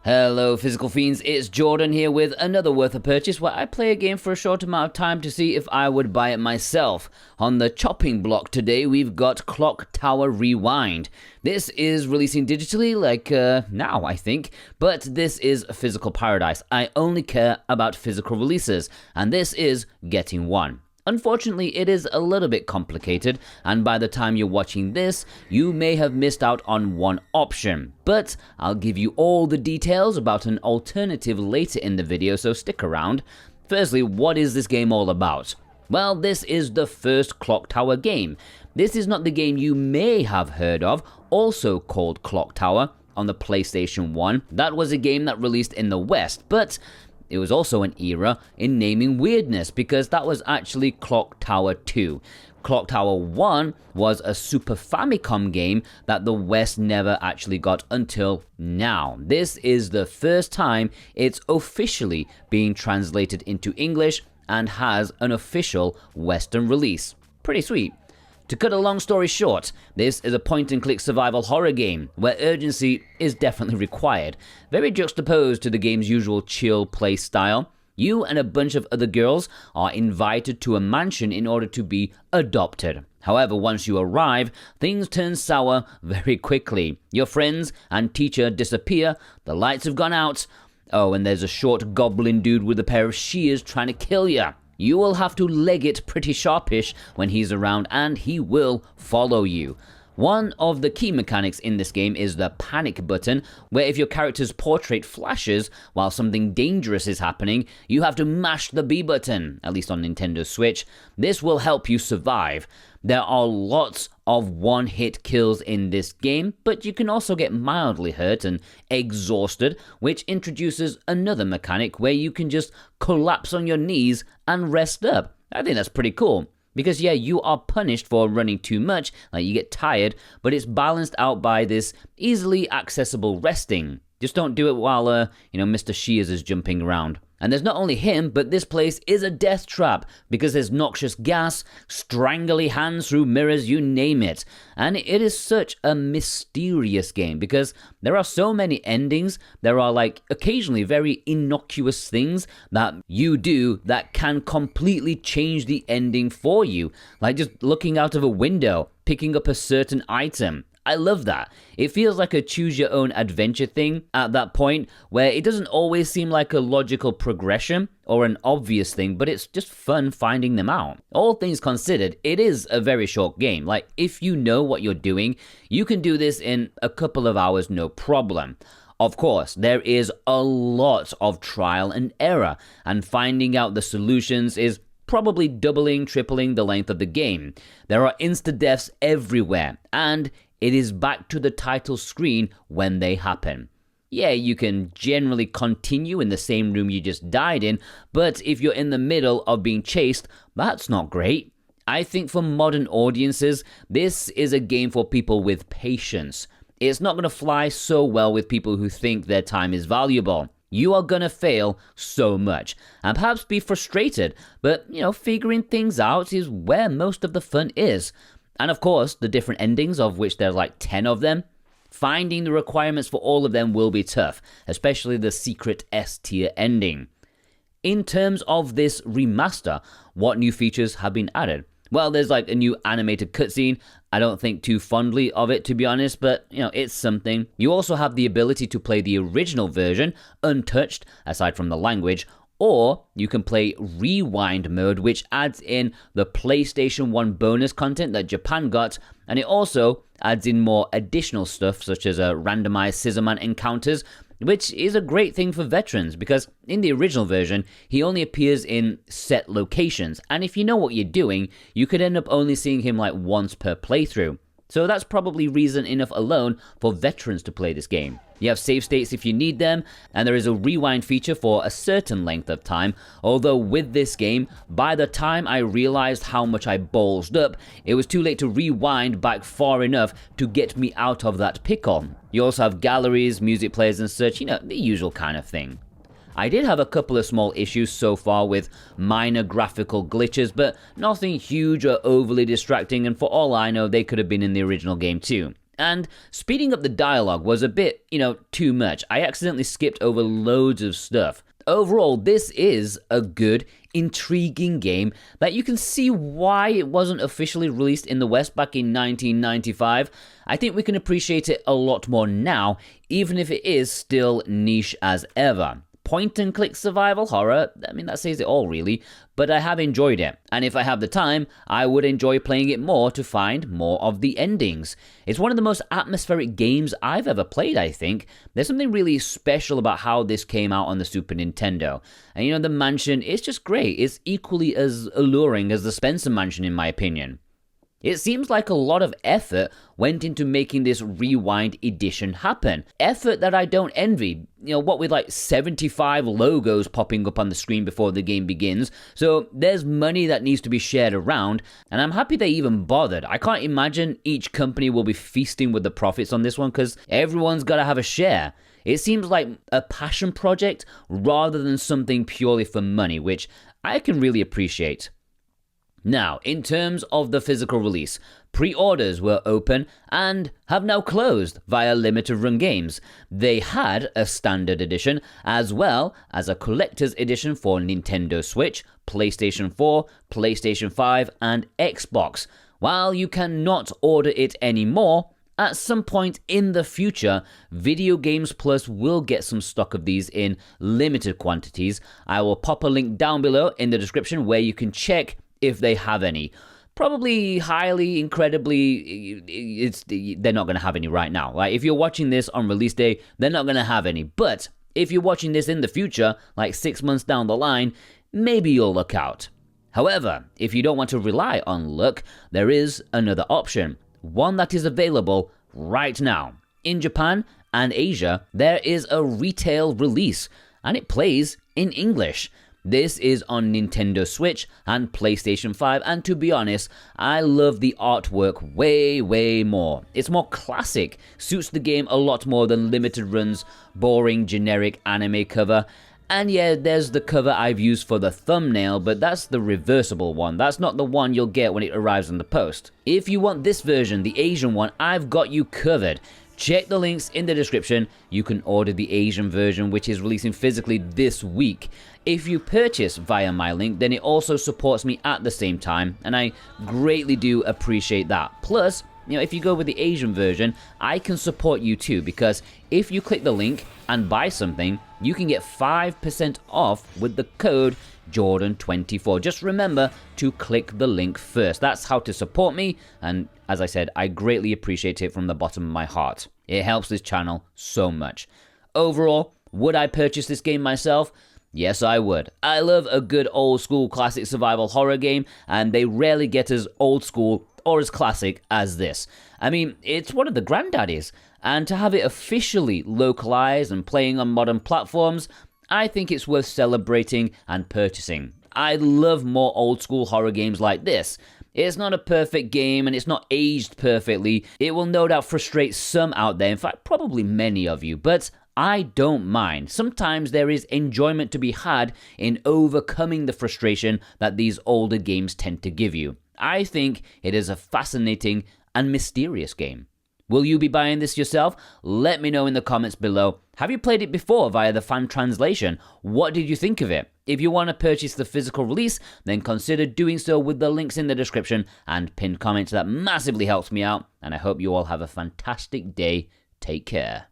Hello Physical Fiends, it's Jordan here with another Worth a Purchase where I play a game for a short amount of time to see if I would buy it myself. On the chopping block today we've got Clock Tower Rewind. This is releasing digitally now I think, but this is Physical Paradise. I only care about physical releases and this is getting one. Unfortunately, it is a little bit complicated, and by the time you're watching this, you may have missed out on one option. But I'll give you all the details about an alternative later in the video, so stick around. Firstly, what is this game all about? Well, this is the first Clock Tower game. This is not the game you may have heard of, also called Clock Tower, on the PlayStation 1. That was a game that released in the West, but it was also an era in naming weirdness because that was actually Clock Tower 2. Clock Tower 1 was a Super Famicom game that the West never actually got until now. This is the first time it's officially being translated into English and has an official Western release. Pretty sweet. To cut a long story short, this is a point-and-click survival horror game, where urgency is definitely required. Very juxtaposed to the game's usual chill play style. You and a bunch of other girls are invited to a mansion in order to be adopted. However, once you arrive, things turn sour very quickly. Your friends and teacher disappear, the lights have gone out. Oh, and there's a short goblin dude with a pair of shears trying to kill you. You will have to leg it pretty sharpish when he's around, and he will follow you. One of the key mechanics in this game is the panic button, where if your character's portrait flashes while something dangerous is happening, you have to mash the B button, at least on Nintendo Switch. This will help you survive. There are lots of one-hit kills in this game, but you can also get mildly hurt and exhausted, which introduces another mechanic where you can just collapse on your knees and rest up. I think that's pretty cool. Because yeah, you are punished for running too much, like you get tired, but it's balanced out by this easily accessible resting. Just don't do it while, Mr. Shears is jumping around. And there's not only him, but this place is a death trap, because there's noxious gas, strangly hands through mirrors, you name it. And it is such a mysterious game, because there are so many endings, there are occasionally very innocuous things that you do that can completely change the ending for you. Like just looking out of a window, picking up a certain item. I love that. It feels like a choose-your-own-adventure thing at that point, where it doesn't always seem like a logical progression or an obvious thing, but it's just fun finding them out. All things considered, it is a very short game. Like, if you know what you're doing, you can do this in a couple of hours, no problem. Of course, there is a lot of trial and error, and finding out the solutions is probably doubling, tripling the length of the game. There are insta-deaths everywhere, and it is back to the title screen when they happen. Yeah, you can generally continue in the same room you just died in, but if you're in the middle of being chased, that's not great. I think for modern audiences, this is a game for people with patience. It's not going to fly so well with people who think their time is valuable. You are going to fail so much, and perhaps be frustrated, but, figuring things out is where most of the fun is. And of course, the different endings, of which there's 10 of them, finding the requirements for all of them will be tough, especially the secret S-tier ending. In terms of this remaster, what new features have been added? Well, there's a new animated cutscene. I don't think too fondly of it, to be honest, but, it's something. You also have the ability to play the original version, untouched, aside from the language, or you can play Rewind mode, which adds in the PlayStation 1 bonus content that Japan got, and it also adds in more additional stuff, such as randomized Scissorman encounters, which is a great thing for veterans, because in the original version, he only appears in set locations, and if you know what you're doing, you could end up only seeing him once per playthrough. So that's probably reason enough alone for veterans to play this game. You have save states if you need them, and there is a rewind feature for a certain length of time, although with this game, by the time I realized how much I ballsed up, it was too late to rewind back far enough to get me out of that pickle. You also have galleries, music players and such, the usual kind of thing. I did have a couple of small issues so far with minor graphical glitches, but nothing huge or overly distracting, and for all I know, they could have been in the original game too. And speeding up the dialogue was a bit, too much. I accidentally skipped over loads of stuff. Overall, this is a good, intriguing game that you can see why it wasn't officially released in the West back in 1995. I think we can appreciate it a lot more now, even if it is still niche as ever. Point-and-click survival horror, that says it all really, but I have enjoyed it, and if I have the time, I would enjoy playing it more to find more of the endings. It's one of the most atmospheric games I've ever played, I think. There's something really special about how this came out on the Super Nintendo. And the mansion is just great. It's equally as alluring as the Spencer Mansion in my opinion. It seems like a lot of effort went into making this Rewind edition happen. Effort that I don't envy. What with like 75 logos popping up on the screen before the game begins. So there's money that needs to be shared around, and I'm happy they even bothered. I can't imagine each company will be feasting with the profits on this one because everyone's got to have a share. It seems like a passion project rather than something purely for money, which I can really appreciate. Now, in terms of the physical release, pre-orders were open and have now closed via Limited Run Games. They had a standard edition as well as a collector's edition for Nintendo Switch, PlayStation 4, PlayStation 5 and Xbox. While you cannot order it anymore, at some point in the future, Video Games Plus will get some stock of these in limited quantities. I will pop a link down below in the description where you can check if they have any. Probably highly, incredibly, they're not going to have any right now. Like, if you're watching this on release day, they're not going to have any. But if you're watching this in the future, like 6 months down the line, maybe you'll look out. However, if you don't want to rely on luck, there is another option. One that is available right now. In Japan and Asia, there is a retail release, and it plays in English. This is on Nintendo Switch and PlayStation 5, and to be honest, I love the artwork way more. It's more classic, suits the game a lot more than Limited Run's boring generic anime cover. And yeah, there's the cover I've used for the thumbnail, but that's the reversible one. That's not the one you'll get when it arrives in the post. If you want this version, the Asian one, I've got you covered. Check the links in the description. You can order the Asian version, which is releasing physically this week. If you purchase via my link, then it also supports me at the same time, and I greatly do appreciate that. Plus, if you go with the Asian version, I can support you too, because if you click the link and buy something, you can get 5% off with the code Jordan24. Just remember to click the link first. That's how to support me, and as I said, I greatly appreciate it from the bottom of my heart. It helps this channel so much. Overall, would I purchase this game myself? Yes, I would. I love a good old school classic survival horror game, and they rarely get as old school or as classic as this. It's one of the granddaddies, and to have it officially localized and playing on modern platforms, I think it's worth celebrating and purchasing. I love more old school horror games like this. It's not a perfect game and it's not aged perfectly. It will no doubt frustrate some out there, in fact probably many of you, but I don't mind. Sometimes there is enjoyment to be had in overcoming the frustration that these older games tend to give you. I think it is a fascinating and mysterious game. Will you be buying this yourself? Let me know in the comments below. Have you played it before via the fan translation? What did you think of it? If you want to purchase the physical release, then consider doing so with the links in the description and pinned comments. That massively helps me out, and I hope you all have a fantastic day. Take care.